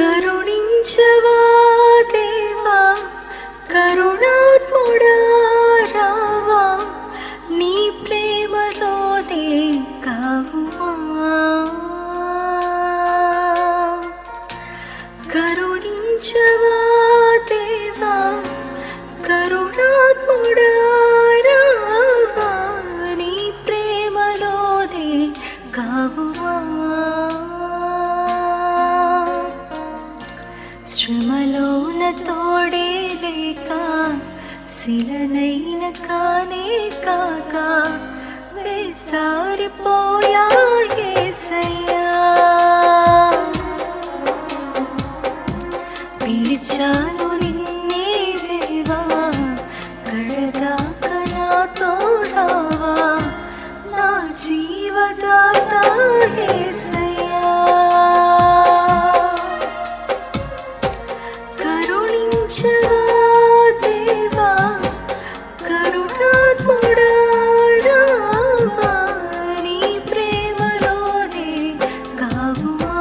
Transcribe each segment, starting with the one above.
కరుణించవా దేవా కరుణాత్ముడా రావా నీ ప్రేమలోనే కావుమా. కరుణించవా దేవా కరుణాత్ముడా రావా నీ ప్రేమలోనే కావుమా. శ్రమలోన తోడే లేక శిలనైన కానే కాక వేసారిపోయా యేసయ్యా. పిలిచాను నిన్నే దేవా కడదాక నాతో రావా నా జీవదాత యేసయ్యా. కరుణించవా దేవా కరుణాత్ముడా రావా నీ ప్రేమలోనే కావుమా.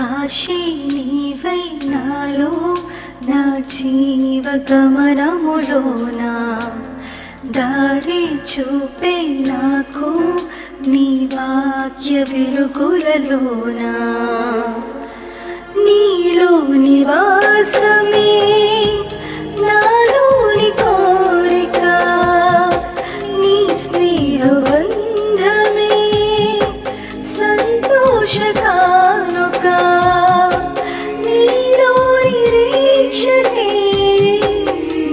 ఆశే నీవై నాలో నా జీవ గమనములోనా దారి చూపే నాకు నీ వాక్య వెలుగులలోనా. నీలో నివాసమే నాలోని కోరిక నీ స్నేహబంధమే సంతోషకానుక. నీలో నిరీక్షణే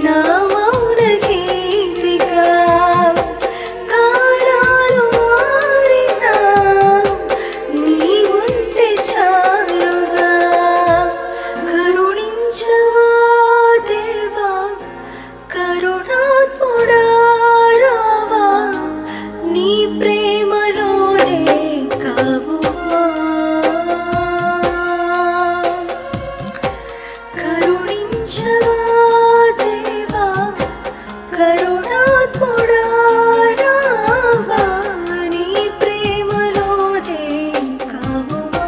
నా మౌన గీతిక. కాలాలు మారినా నీవుంటే చాలుగా. కరుణించవా దేవా కరుణాత్ముడా రావా నీ ప్రేమలోనే కావుమా. కరుణించవా దేవా కరుణాత్ముడా రావా నీ ప్రేమలోనే కావుమా.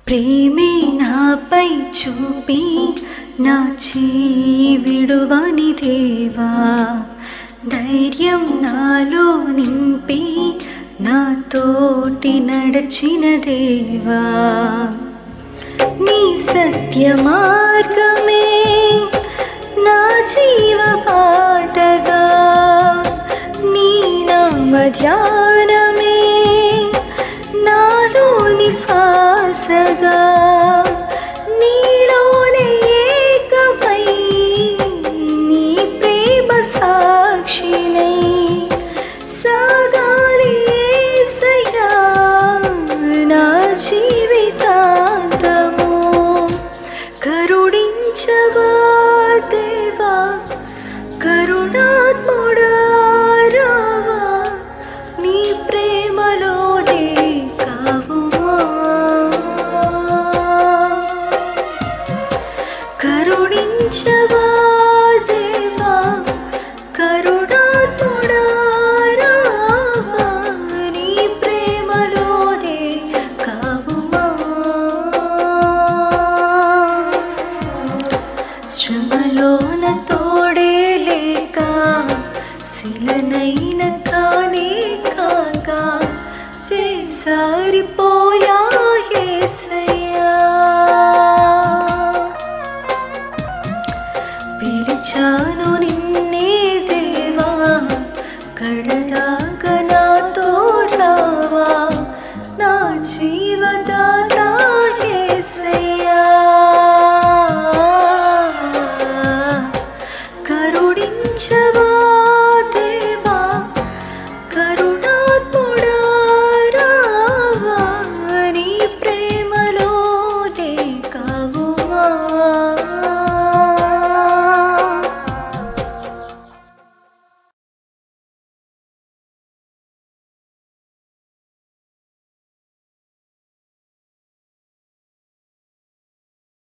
ప్రేమే నాపై చూపి నా విడువని దేవా ధైర్యం నాలో నింపి నా తోటి నడచిన దేవా. నీ సత్య మార్గమే నా జీవ పాటగా నీ నామ ధ్యానమే నాలోని శ్వాసగా నీలోనే కరుణించవా దేవా కరుణాత్ముడా రావా నీ ప్రేమలోనే కావుమా శ్రమలోన తోడే లేక శిలనైన